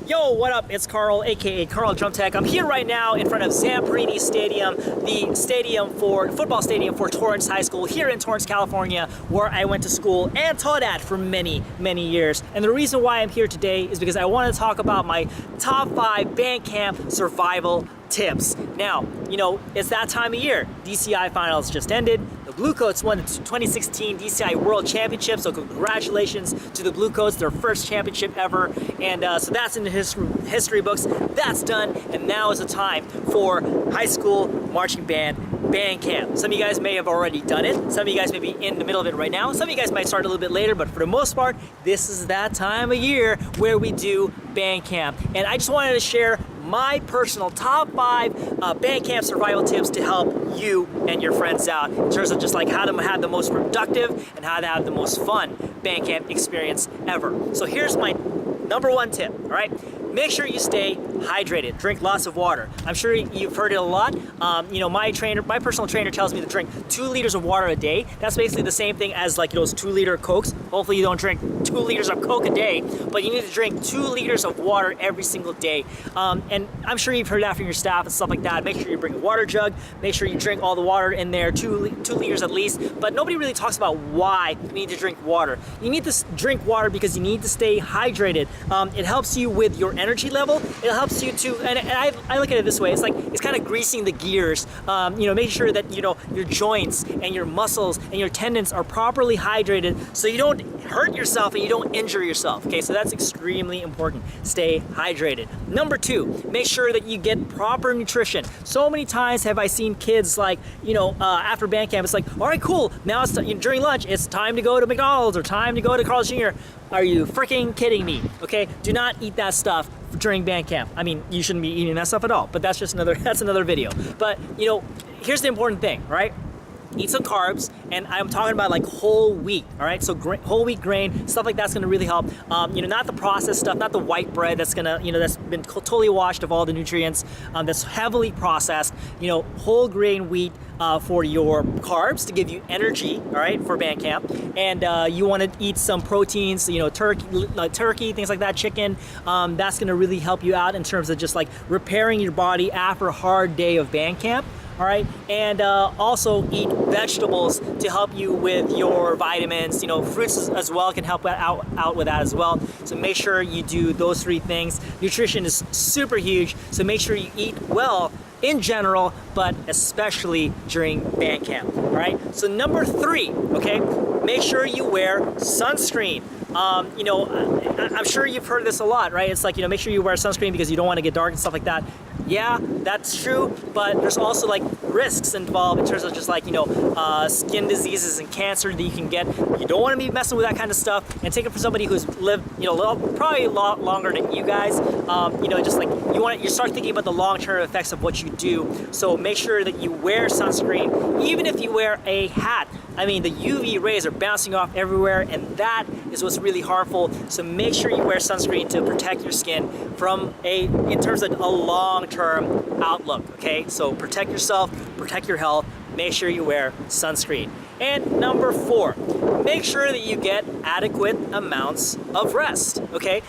Yo, what up? It's Karl, aka Karl Drum Tech. I'm here right now in front of Zamperini Stadium, the football stadium for Torrance High School here in Torrance, California, where I went to school and taught at for many, many years. And the reason why I'm here today is because I want to talk about my top 5 band camp survival tips. Now, you know, it's that time of year. DCI finals just ended. The Bluecoats won the 2016 DCI World Championship, so congratulations to the Bluecoats, their first championship ever. And so that's in the history books. That's done, and now is the time for high school marching band camp. Some of you guys may have already done it. Some of you guys may be in the middle of it right now. Some of you guys might start a little bit later, but for the most part, this is that time of year where we do band camp. And I just wanted to share my personal top 5 band camp survival tips to help you and your friends out in terms of just like how to have the most productive and how to have the most fun band camp experience ever. So here's my number 1 tip, all right? Make sure you stay hydrated. Drink lots of water. I'm sure you've heard it a lot. You know, my personal trainer tells me to drink 2 liters of water a day. That's basically the same thing as like those 2-liter Cokes. Hopefully you don't drink 2 liters of Coke a day, but you need to drink 2 liters of water every single day. And I'm sure you've heard that from your staff and stuff like that. Make sure you bring a water jug. Make sure you drink all the water in there, 2 liters at least. But nobody really talks about why you need to drink water. You need to drink water because you need to stay hydrated. It helps you with your energy level. It helps you to, and I look at it this way, it's kind of greasing the gears, you know, making sure that, you know, your joints and your muscles and your tendons are properly hydrated so you don't hurt yourself and you don't injure yourself, okay? So that's extremely important. Stay hydrated. Number 2, make sure that you get proper nutrition. So many times have I seen kids like, you know, after band camp, it's like, all right, cool, now it's during lunch, it's time to go to McDonald's or time to go to Carl's Jr. Are you freaking kidding me? Okay, do not eat that stuff during band camp. I mean, you shouldn't be eating that stuff at all, but that's just another video. But, you know, here's the important thing, right? Eat some carbs, and I'm talking about like whole wheat, all right? So whole wheat grain, stuff like that's gonna really help. You know, not the processed stuff, not the white bread that's gonna, you know, that's been totally washed of all the nutrients, that's heavily processed. You know, whole grain wheat for your carbs to give you energy, all right, for band camp. And you wanna eat some proteins, you know, turkey, things like that, chicken. That's gonna really help you out in terms of just like repairing your body after a hard day of band camp. All right, and also eat vegetables to help you with your vitamins. You know, fruits as well can help out with that as well. So make sure you do those 3 things. Nutrition is super huge, so make sure you eat well in general, but especially during band camp. All right, so number 3, okay, make sure you wear sunscreen. You know, I'm sure you've heard this a lot, right? It's like, you know, make sure you wear sunscreen because you don't want to get dark and stuff like that. Yeah, that's true, but there's also like risks involved in terms of just like, you know, skin diseases and cancer that you can get. You don't want to be messing with that kind of stuff, and take it from somebody who's lived, you know, probably a lot longer than you guys. You know, just like you start thinking about the long-term effects of what you do. So make sure that you wear sunscreen, even if you wear a hat. I mean, the UV rays are bouncing off everywhere, and that is what's really harmful. So make sure you wear sunscreen to protect your skin from in terms of a long-term outlook, okay? So protect yourself, protect your health, make sure you wear sunscreen. And number 4, make sure that you get adequate amounts of rest, okay?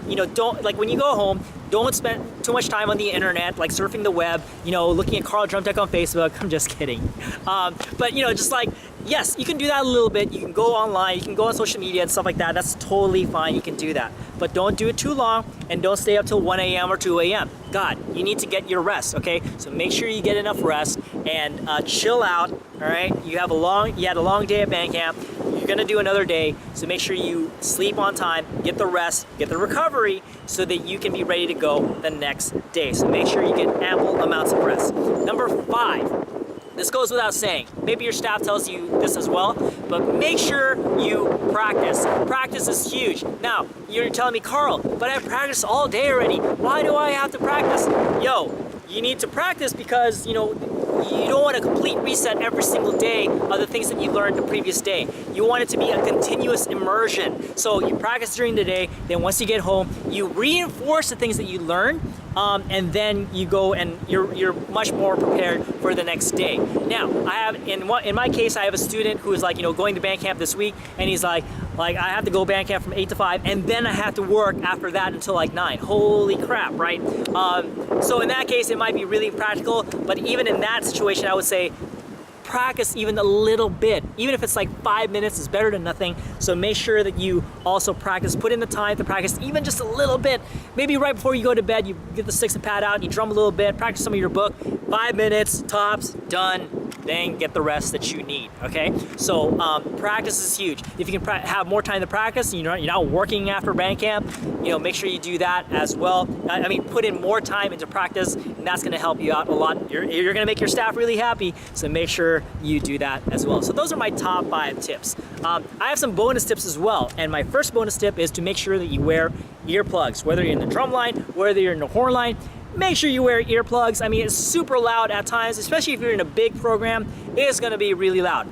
You know, don't, like when you go home, don't spend too much time on the internet, like surfing the web, you know, looking at Karl Drum Tech on Facebook. I'm just kidding. But, you know, just like, yes, you can do that a little bit. You can go online, you can go on social media and stuff like that. That's totally fine, you can do that. But don't do it too long, and don't stay up till 1 a.m. or 2 a.m. God, you need to get your rest, okay? So make sure you get enough rest and chill out, all right? You had a long day at band camp. You're gonna do another day, so make sure you sleep on time, get the rest, get the recovery, so that you can be ready to go the next day. So make sure you get ample amounts of rest. Number 5, this goes without saying. Maybe your staff tells you this as well, but make sure you practice. Practice is huge. Now, you're telling me, Karl, but I practiced all day already. Why do I have to practice? Yo, you need to practice because, you know, you don't want a complete reset every single day of the things that you learned the previous day. You want it to be a continuous immersion. So you practice during the day, then once you get home, you reinforce the things that you learn, and then you go and you're much more prepared for the next day. Now, I have in my case, I have a student who is like, you know, going to band camp this week, and he's like, Like I have to go band camp from 8 to 5, and then I have to work after that until like 9. Holy crap, right? So in that case, it might be really impractical, but even in that situation, I would say practice even a little bit. Even if it's like 5 minutes is better than nothing. So make sure that you also practice, put in the time to practice even just a little bit. Maybe right before you go to bed, you get the sticks and pad out, you drum a little bit, practice some of your book, 5 minutes, tops, done. Then get the rest that you need, okay? So practice is huge. If you can have more time to practice, you're not working after band camp, make sure you do that as well. I mean, put in more time into practice, and that's gonna help you out a lot. You're gonna make your staff really happy, so make sure you do that as well. So those are my top 5 tips. I have some bonus tips as well, and my first bonus tip is to make sure that you wear earplugs, whether you're in the drum line, whether you're in the horn line. Make sure you wear earplugs. I mean, it's super loud at times, especially if you're in a big program, it's gonna be really loud.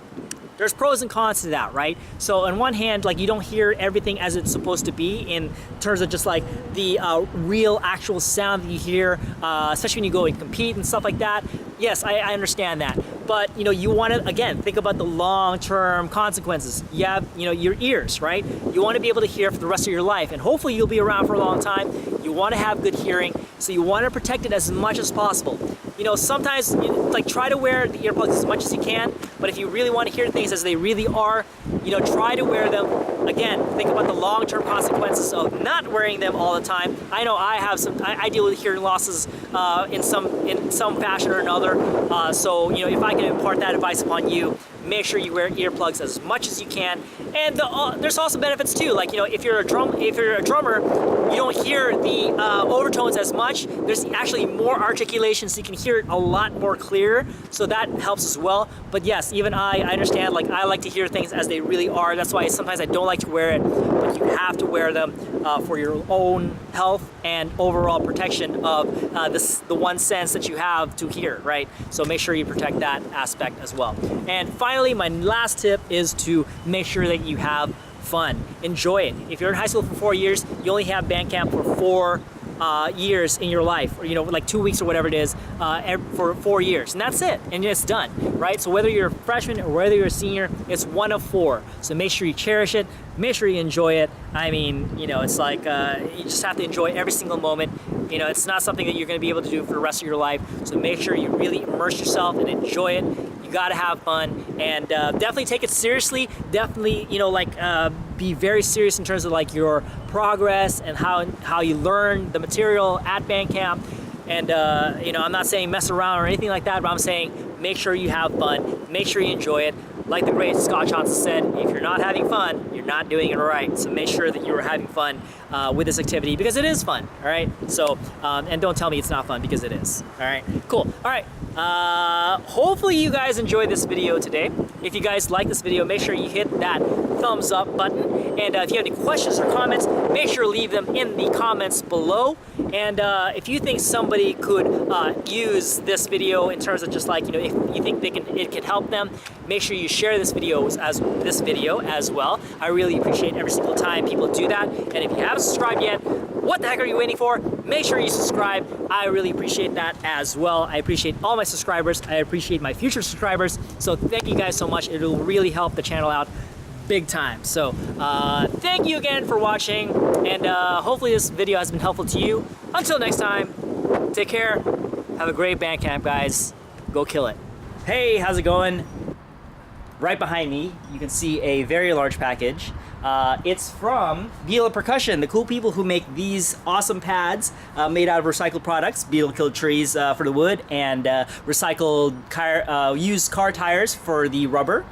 There's pros and cons to that, right? So on one hand, like you don't hear everything as it's supposed to be in terms of just like the real actual sound that you hear, especially when you go and compete and stuff like that. Yes, I understand that. But you want to, again, think about the long-term consequences. You have, your ears, right? You want to be able to hear for the rest of your life, and hopefully you'll be around for a long time. You want to have good hearing, so you want to protect it as much as possible. Sometimes like try to wear the earplugs as much as you can, but if you really want to hear things as they really are, try to wear them. Again, think about the long-term consequences of not wearing them all the time. I know I deal with hearing losses in some fashion or another. So if I can impart that advice upon you, make sure you wear earplugs as much as you can. And there's also benefits too. Like if you're a drummer, you don't hear the overtones as much. There's actually more articulation, so you can hear it a lot more clear. So that helps as well. But yes, even I understand. Like I like to hear things as they really are. That's why sometimes I don't like to wear it. But you have to wear them for your own health and overall protection of the one sense that you have to hear, right? So make sure you protect that aspect as well. And finally, my last tip is to make sure that you have fun. Enjoy it. If you're in high school for 4 years, you only have band camp for 4 years in your life, or like 2 weeks or whatever it is, for 4 years, and that's it, and it's done, right? So whether you're a freshman or whether you're a senior, it's one of 4. So make sure you cherish it, make sure you enjoy it. I mean, it's like you just have to enjoy every single moment. It's not something that you're going to be able to do for the rest of your life. So make sure you really immerse yourself and enjoy it. You got to have fun, and definitely take it seriously. Definitely, be very serious in terms of like your progress and how you learn the material at band camp. And I'm not saying mess around or anything like that, but I'm saying make sure you have fun, make sure you enjoy it. Like the great Scott Johnson said, if you're not having fun, you're not doing it right. So make sure that you're having fun with this activity, because it is fun, all right? So, and don't tell me it's not fun, because it is, all right? Cool, all right. Hopefully you guys enjoyed this video today. If you guys like this video, make sure you hit that thumbs up button. And if you have any questions or comments, make sure to leave them in the comments below. And if you think somebody could use this video in terms of just like, if you think it can help them, make sure you share this video as well. I really appreciate every single time people do that. And if you haven't subscribed yet, what the heck are you waiting for? Make sure you subscribe. I really appreciate that as well. I appreciate all my subscribers. I appreciate my future subscribers. So thank you guys so much. It'll really help the channel out big time. So thank you again for watching, and hopefully this video has been helpful to you. Until next time, take care. Have a great band camp, guys. Go kill it. Hey, how's it going? Right behind me, you can see a very large package. It's from Beetle Percussion, the cool people who make these awesome pads made out of recycled products. Beetle killed trees for the wood, and recycled used car tires for the rubber.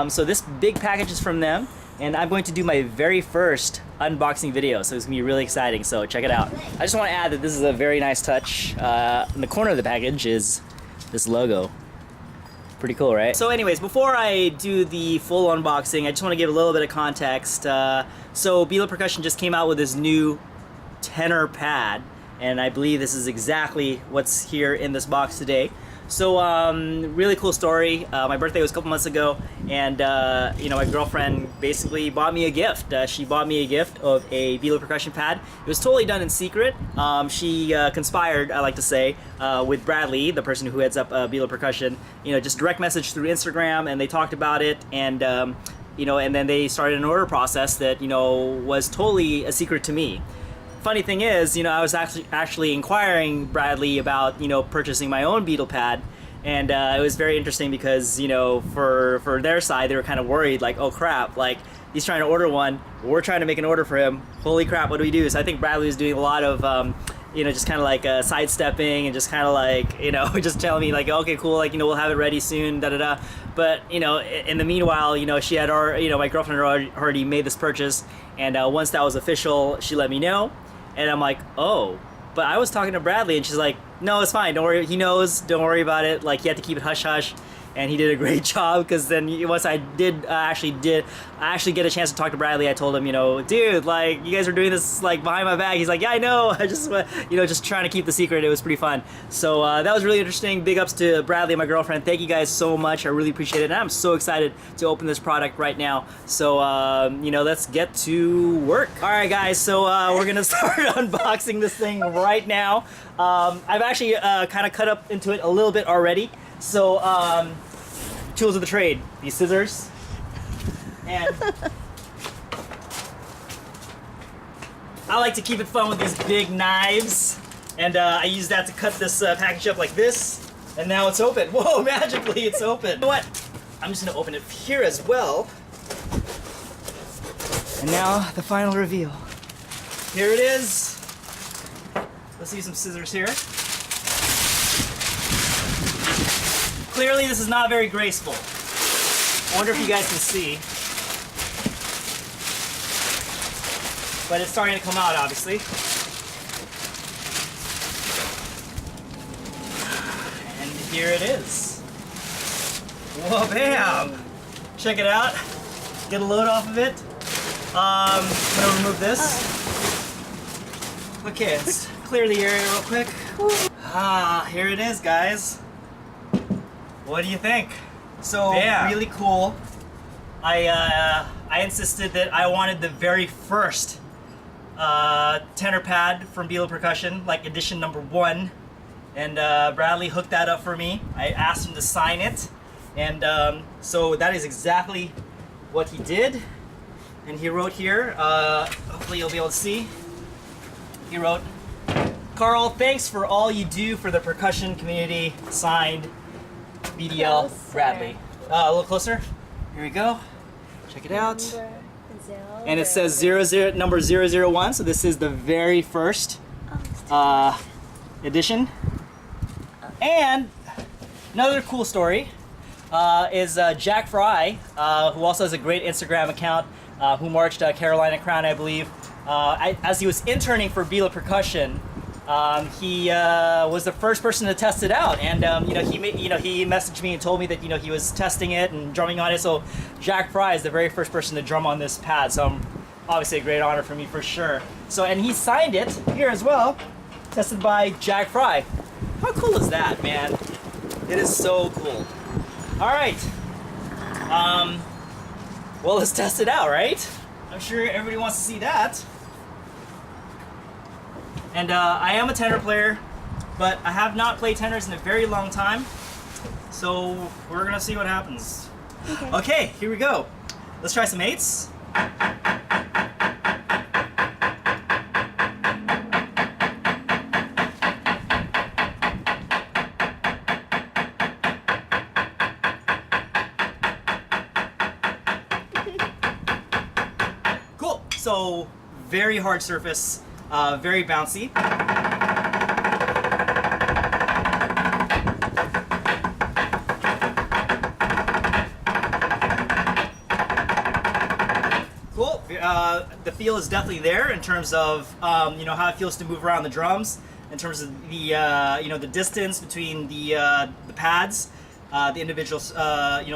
So this big package is from them, and I'm going to do my very first unboxing video, so it's gonna be really exciting, so check it out. I just want to add that this is a very nice touch. In the corner of the package is this logo. Pretty cool, right? So anyways, before I do the full unboxing, I just want to give a little bit of context. So Beetle Percussion just came out with this new tenor pad, and I believe this is exactly what's here in this box today. So really cool story. My birthday was a couple months ago, and my girlfriend basically bought me a gift. She bought me a gift of a Beetle Percussion pad. It was totally done in secret. She conspired, I like to say, with Bradley, the person who heads up Beetle Percussion. Just direct message through Instagram, and they talked about it, and and then they started an order process that, was totally a secret to me. Funny thing is, I was actually inquiring Bradley about, purchasing my own Beetle pad, and it was very interesting because, for their side, they were kind of worried, like, oh crap, like, he's trying to order one, we're trying to make an order for him, holy crap, what do we do? So I think Bradley was doing a lot of, just kind of like sidestepping and just kind of like, just telling me like, okay, cool, like, we'll have it ready soon, da da da. But, in the meanwhile, she had already, my girlfriend had already made this purchase, and once that was official, she let me know, and I'm like, oh, but I was talking to Bradley, and she's like, no, it's fine, don't worry, he knows, don't worry about it, like, you have to keep it hush hush. And he did a great job, because then once I actually get a chance to talk to Bradley, I told him, dude, like, you guys are doing this like behind my back. He's like, yeah, I know. I just, just trying to keep the secret. It was pretty fun. So that was really interesting. Big ups to Bradley and my girlfriend. Thank you guys so much. I really appreciate it. And I'm so excited to open this product right now. So, let's get to work. All right, guys. So we're going to start unboxing this thing right now. I've actually kind of cut up into it a little bit already. So, tools of the trade, these scissors, and I like to keep it fun with these big knives, and I use that to cut this package up like this, and now it's open. Whoa, magically it's open. You know what? I'm just gonna open it here as well. And now the final reveal. Here it is. Let's use some scissors here. Clearly this is not very graceful. I wonder if you guys can see. But it's starting to come out, obviously. And here it is. Whoa, bam! Check it out. Get a load off of it. I'm gonna remove this. Okay, let's clear the area real quick. Here it is, guys. What do you think? So, really cool. I insisted that I wanted the very first tenor pad from Beetle Percussion, like edition number 1. And Bradley hooked that up for me. I asked him to sign it. And so that is exactly what he did. And he wrote here, hopefully you'll be able to see. He wrote, Karl, thanks for all you do for the percussion community, signed, BDL Bradley. A little closer. Here we go. Check it out. And it says number 001. So this is the very first edition. And another cool story is Jack Fry, who also has a great Instagram account, who marched Carolina Crown, I believe. As he was interning for Beetle Percussion, he was the first person to test it out, and he messaged me and told me that he was testing it and drumming on it. So Jack Fry is the very first person to drum on this pad. So obviously a great honor for me for sure. So and he signed it here as well, tested by Jack Fry. How cool is that, man? It is so cool. All right. Well, let's test it out, right? I'm sure everybody wants to see that. And I am a tenor player, but I have not played tenors in a very long time. So we're gonna see what happens. Okay, here we go. Let's try some eights. Cool, so very hard surface. Very bouncy. Cool. The feel is definitely there in terms of how it feels to move around the drums, in terms of the the distance between the pads, the individual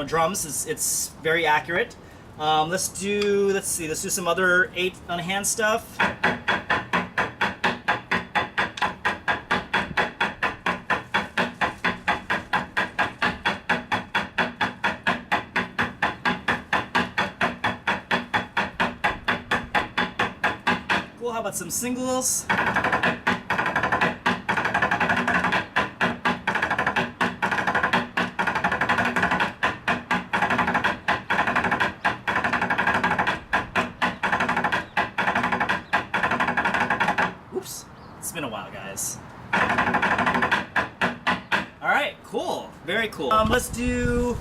drums. It's very accurate. Let's do some other 8 on hand stuff. How about some singles? It's been a while, guys. All right, cool. Very cool. Let's do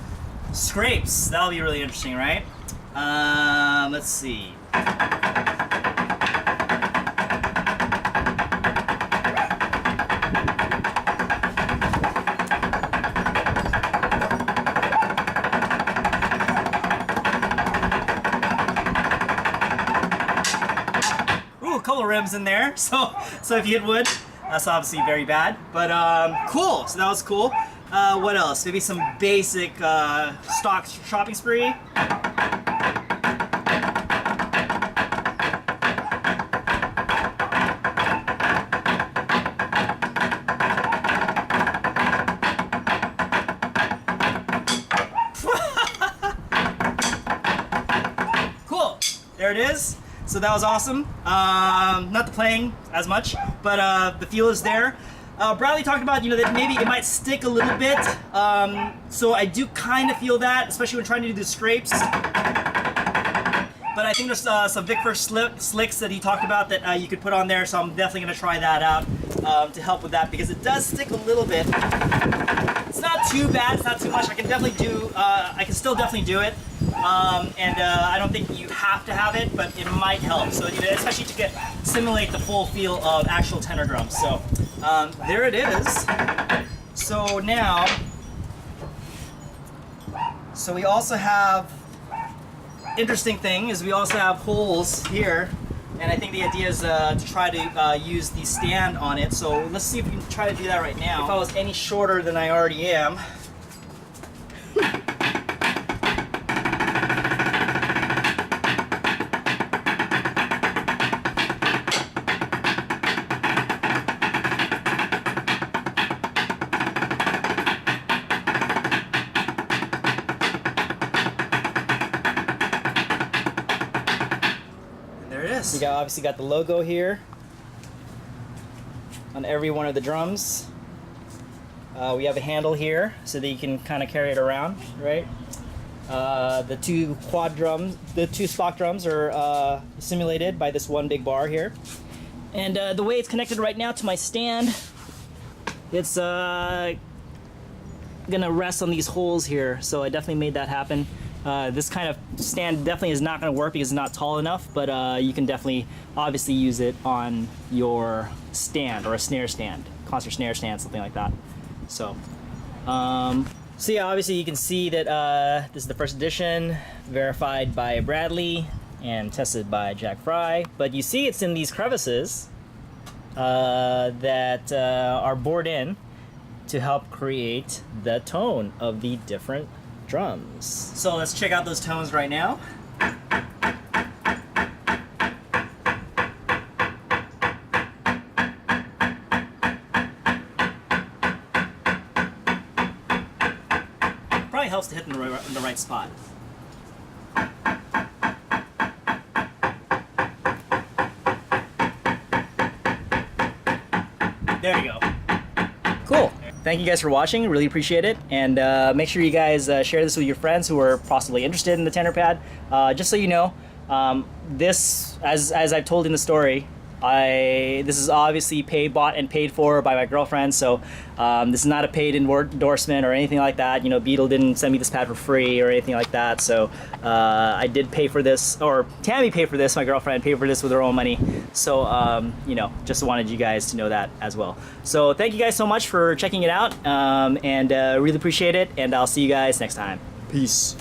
scrapes. That'll be really interesting, right? Let's see. Ooh, a couple of rims in there. So if you hit wood, that's obviously very bad. But cool. So that was cool. What else? Maybe some basic stock shopping spree. Cool. There it is. So that was awesome. Not the playing as much, but the feel is there. Bradley talked about, that maybe it might stick a little bit. So I do kind of feel that, especially when trying to do the scrapes. But I think there's some Vic First slicks that he talked about that you could put on there. So I'm definitely going to try that out to help with that, because it does stick a little bit. It's not too bad. It's not too much. I can definitely do. I can still definitely do it. I don't think you have to have it, but it might help. So especially to simulate the full feel of actual tenor drums. So there it is. So now, we also have, interesting thing is we also have holes here, and I think the idea is to try to use the stand on it. So let's see if we can try to do that right now. If I was any shorter than I already am. You obviously got the logo here on every one of the drums. We have a handle here so that you can kind of carry it around, right? The two stock drums are simulated by this one big bar here. And the way it's connected right now to my stand, it's gonna rest on these holes here. So I definitely made that happen. This kind of stand definitely is not going to work because it's not tall enough, but you can definitely obviously use it on your stand or a snare stand, concert snare stand, something like that. So yeah, obviously you can see that this is the first edition, verified by Bradley and tested by Jack Fry. But you see it's in these crevices that are bored in to help create the tone of the different drums. So let's check out those tones right now. Probably helps to hit in the right spot. There you go. Cool. Thank you guys for watching. Really appreciate it. And make sure you guys share this with your friends who are possibly interested in the tenor pad. Just so you know, this, as I've told in the story, this is obviously bought and paid for by my girlfriend. So this is not a paid endorsement or anything like that. Beetle didn't send me this pad for free or anything like that. So I did pay for this, or Tammy paid for this. My girlfriend paid for this with her own money. So just wanted you guys to know that as well. So thank you guys so much for checking it out, and really appreciate it. And I'll see you guys next time. Peace.